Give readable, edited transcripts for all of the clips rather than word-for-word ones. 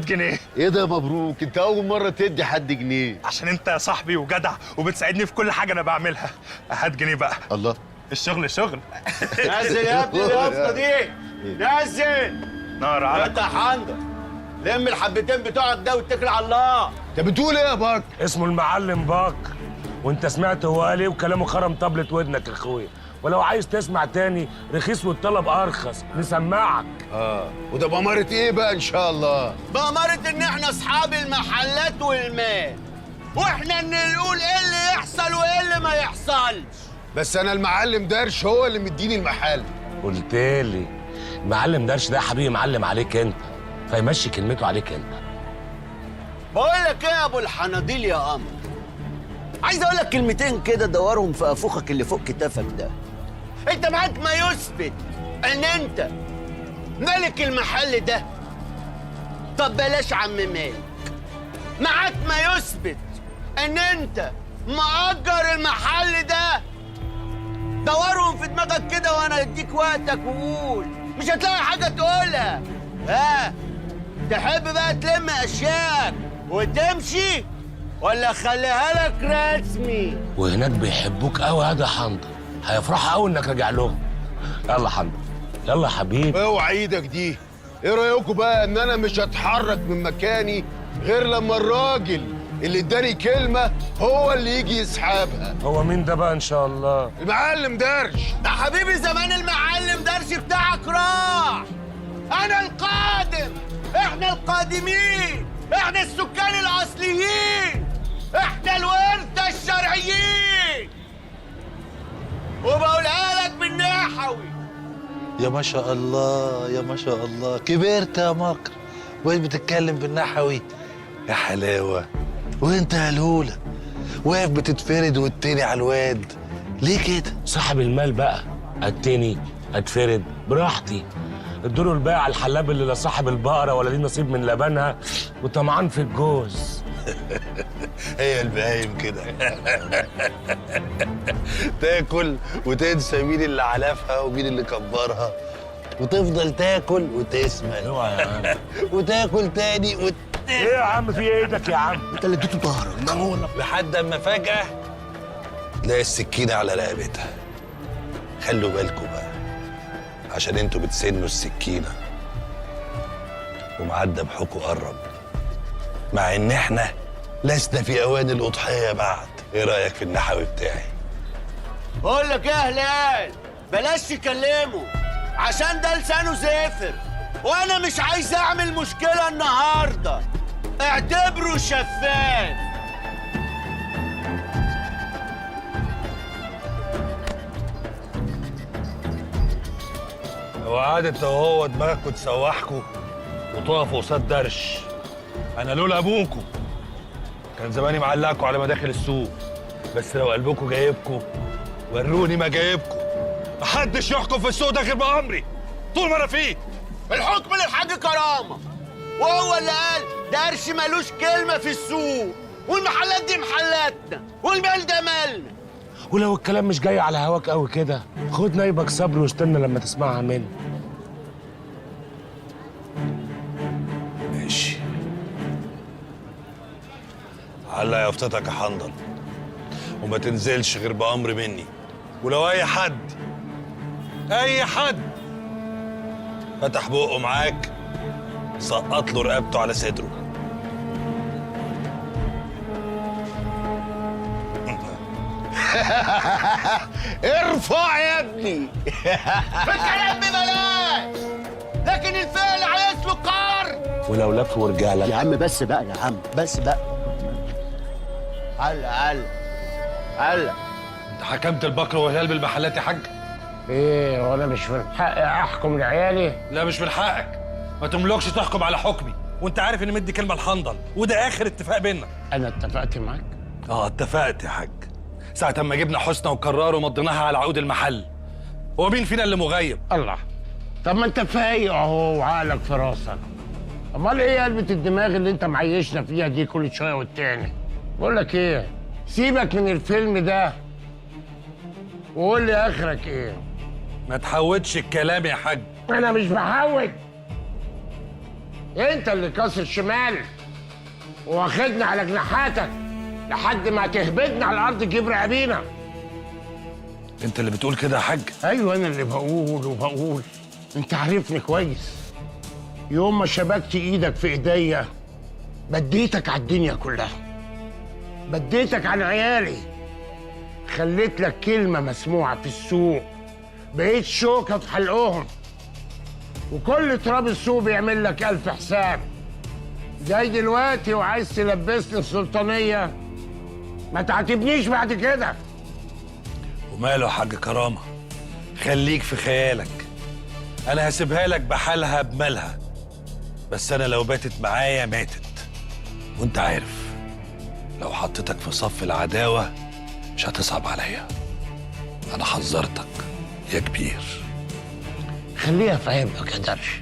جنيه. ايه ده مبروك، انت اول مره تدي حد جنيه. عشان انت يا صاحبي وجدع وبتساعدني في كل حاجه انا بعملها. هات جنيه بقى. الله، الشغل شغل. نزل يا ابني اليافطه دي، نزل. نار على انت حنجر، لم الحبتين بتوعك ده واتكل على الله. انت بتقول ايه يا بكر؟ اسمه المعلم باكر، وانت سمعت هو قال ايه وكلامه خرم طبلة ودنك يا اخويا. ولو عايز تسمع تاني رخيص والطلب ارخص نسمعك. وده بأمارة ايه بقى ان شاء الله؟ بأمارة ان احنا اصحاب المحلات والمال، واحنا اللي نقول ايه اللي يحصل وايه اللي ما يحصلش. بس انا المعلم درش هو اللي مديني المحل. قلتلي المعلم درش ده يا حبيبي معلم عليك انت، فيمشي كلمته عليك انت. بقول لك ايه يا ابو الحناديل يا قمر، عايز اقول لك كلمتين كده دورهم في افوخك اللي فوق كتافك ده. انت معاك ما يثبت ان انت ملك المحل ده؟ طب بلاش عم مالك، معاك ما يثبت ان انت مأجر المحل ده؟ دورهم في دماغك كده وانا اديك وقتك وقول، مش هتلاقي حاجه تقولها. ها تحب بقى تلم اشياءك وتمشي ولا خليها لك رسمي؟ وهناك بيحبوك قوي يا حنظل، هيفرحوا قوي انك راجع لهم. يلا حنظل، يلا يا حبيبي. اوعى ايدك دي. ايه رايكم بقى ان انا مش هتحرك من مكاني غير لما الراجل اللي اداني كلمه هو اللي يجي يسحبها؟ هو مين ده بقى ان شاء الله؟ المعلم درش. ده حبيبي زمان المعلم درش بتاعك راح، انا القادم، احنا القادمين، احنا السكان الاصليين، احنا الورثه الشرعيين. وبقولها لك بالنحوي. يا ما شاء الله يا ما شاء الله، كبرت يا مكر وين بتتكلم بالنحوي؟ يا حلاوه. وانت يا لولا واقف بتتفرد والتاني على الواد ليه كده؟ صاحب المال بقى، اتني اتفرد براحتي. ادوله الباقي على الحلاب اللي لا صاحب البقره ولا ليه نصيب من لبنها وطمعان في الجوز. هي البهايم كده. تاكل وتنسى مين اللي علفها ومين اللي كبرها، وتفضل تاكل وتسمن. اوعى يا عم. وتاكل تاني ايه يا عم في ايدك يا عم؟ انت اللي اديته ظهرك. لحد اما فجأة تلاقي السكينة على رقبتها. خلوا بالكم بقى عشان انتوا بتسنوا السكينة ومعاد ذبحكوا قرب، مع ان احنا لسنا في اوان الاضحية بعد. ايه رأيك في النحوي بتاعي؟ بقول لك ايه يا هلال، بلاش تكلمه عشان ده لسانه زافر، وانا مش عايز اعمل مشكلة النهارده، اعتبره شفاف. لو قعدت هو دماغكوا تسوحكوا وتقفوا قصاد درش، انا لولا ابوكوا كان زماني معلقكوا على مداخل السوق. بس لو قلبكوا جايبكوا وروني ما جايبكوا. محدش يحكم في السوق ده غير بأمري طول ما انا فيه. الحكم للحاج كرامة، وهو اللي قال درش ملوش كلمة في السوق، والمحلات دي محلاتنا والمال ده مالنا. ولو الكلام مش جاي على هواك قوي كده خد نايبك صبر واستنى لما تسمعها مني. ماشي، علق يافطتك يا حنظل وما تنزلش غير بأمر مني. ولو اي حد فتح بقه معاك سقط له رقبته على صدره. ارفع يا ابني. الكلام ببلاش، لكن الفعل عايز له قرض. ولو لف ورجع لك يا عم بس بقى، يا عم بس بقى. هلا انت حكمت البقر والهلال بالمحلات يا حاج؟ ايه وانا مش من حقي احكم لعيالي؟ لا مش من حقك، ما تملكش تحكم على حكمي، وانت عارف اني مدي كلمه لحنظل وده اخر اتفاق بينا. انا اتفقت معاك. اتفقت يا حاج ساعة ما جبنا حسنى وقرروا ومضيناها على عقود المحل. هو مين فينا اللي مغيب؟ الله، طب ما انت فايق اهو وعقلك في راسك. امال ايه قلبة الدماغ اللي انت معيشنا فيها دي كل شويه والتاني؟ بقول لك ايه، سيبك من الفيلم ده وقول لي اخرك ايه. ما تحودش الكلام يا حاج. انا مش بحاول. انت اللي كسر شمال واخدنا على جناحاتك لحد ما تهبدنا على الارض تجيب رقابينا. انت اللي بتقول كده يا حاج؟ ايوه انا اللي بقول. انت عارفني كويس. يوم ما شبكت ايدك في ايديا بديتك على الدنيا كلها، بديتك عن عيالي، خليت لك كلمة مسموعة في السوق، بقيت شوكة في حلقهم، وكل تراب السوق بيعمل لك 1000 حساب. جاي دلوقتي وعايز تلبسني السلطانية، ما تعاتبنيش بعد كده. وماله يا حاج كرامه؟ خليك في خيالك، انا هسيبها لك بحالها بمالها، بس انا لو باتت معايا ماتت. وانت عارف لو حطيتك في صف العداوه مش هتصعب عليا. انا حذرتك يا كبير. خليها في عيبك يا درش.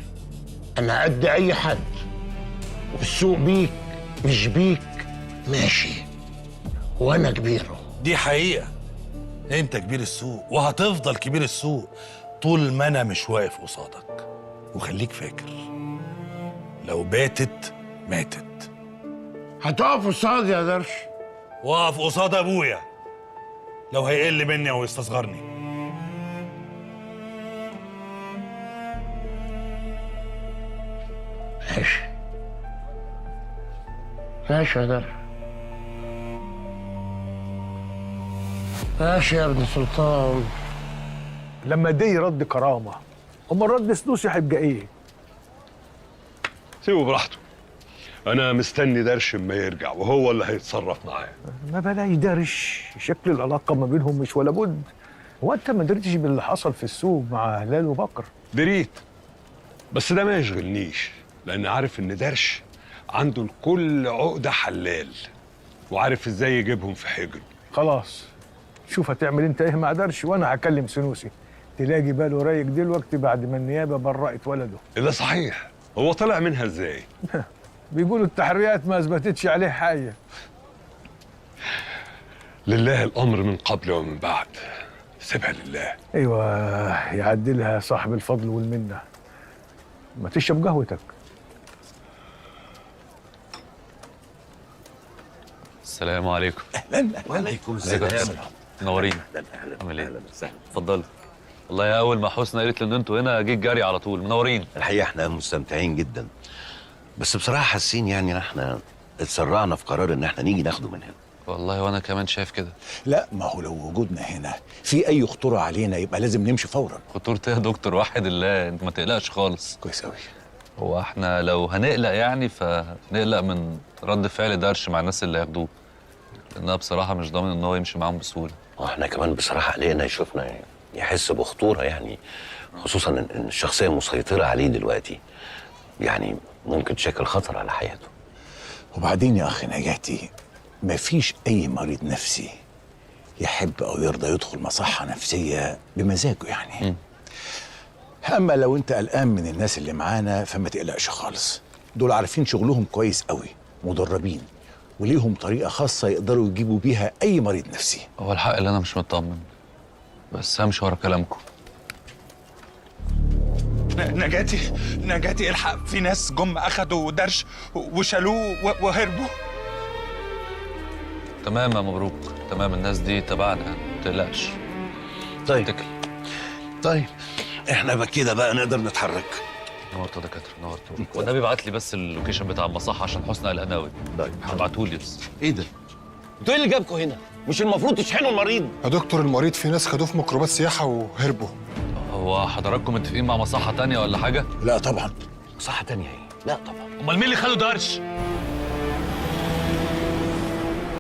انا قد اي حد، والسوق بيك مش بيك ماشي، وانا كبيره. دي حقيقه، انت كبير السوق وهتفضل كبير السوق طول ما انا مش واقف قصادك. وخليك فاكر لو باتت ماتت. هتقف قصادي يا درش؟ واقف قصاد ابويا لو هيقل مني او يستصغرني. ماشي ماشي يا درش، ماشي يا ابن سلطان. لما دي رد كرامه، امال رد سنوسي هيبقى ايه؟ سيبه براحته، انا مستني درش اما يرجع وهو اللي هيتصرف معاه. ما بلاش درش، شكل العلاقه ما بينهم مش ولا بد. هو انت ما درتش باللي حصل في السوق مع هلال وبكر؟ دريت، بس ده ما يشغلنيش، لان عارف ان درش عنده لكل عقده حلال وعارف ازاي يجيبهم في حجر. خلاص، شوف هتعمل انت ايه مع درش وانا هكلم سنوسي. تلاقي باله رايق دلوقتي بعد ما النيابه برأت ولده. ده صحيح، هو طلع منها ازاي؟ بيقولوا التحريات ما اثبتتش عليه حاجه. لله الامر من قبل ومن بعد، سيبها لله. ايوه، يعدلها صاحب الفضل والمنه. ما تشرب قهوتك. السلام عليكم. وعليكم السلام. منورين. عامل ايه؟ اتفضلوا. والله يا اول ما حسنى قالت لي ان انتوا هنا جيت جري على طول. منورين. الحقيقه احنا مستمتعين جدا، بس بصراحه حاسين يعني ان احنا اتسرعنا في قرار ان احنا نيجي ناخده من هنا. والله وانا كمان شايف كده. لا، ما هو لو وجودنا هنا في اي خطوره علينا يبقى لازم نمشي فورا. خطورة ايه يا دكتور؟ واحد الله، انت ما تقلقش خالص. كويس قوي. هو احنا لو هنقلق يعني فنقلق من رد فعل درش مع الناس اللي هياخدوه، لانها بصراحه مش ضامن ان هو يمشي معاهم بسهوله. واحنا كمان بصراحه قلقنا يشوفنا يحس بخطوره، يعني خصوصا ان الشخصيه مسيطره عليه دلوقتي، يعني ممكن تشكل خطر على حياته. وبعدين يا اخ نجاتي، مفيش اي مريض نفسي يحب او يرضى يدخل مصحه نفسيه بمزاجه يعني. اما لو انت قلقان من الناس اللي معانا فما تقلقش خالص، دول عارفين شغلهم كويس قوي، مدربين وليهم طريقه خاصه يقدروا يجيبوا بيها اي مريض نفسي. هو الحق اللي انا مش مطمن، بس همشي ورا كلامكم. نجاتي الحق، في ناس جم اخدوا درش وشالوه وهربوا. تمام يا مبروك، تمام. الناس دي تبعنا، ما تقلقش. طيب اتكل. طيب احنا بقى كده بقى نقدر نتحرك. نورتوا يا دكاتره، نورتوا. والنبي ابعت لي بس اللوكيشن بتاع المصحه عشان حسنى قلقاناوي. طيب ابعتوا لي بس. ايه ده؟ انتوا ايه اللي جابكم هنا؟ مش المفروض تشحنوا المريض؟ يا دكتور، المريض في ناس خدوه في ميكروبات سياحه وهربوا. هو حضراتكم متفقين مع مصحه تانية ولا حاجه؟ لا طبعا. صحة تانية ايه؟ لا طبعا. امال مين اللي خدوا درش؟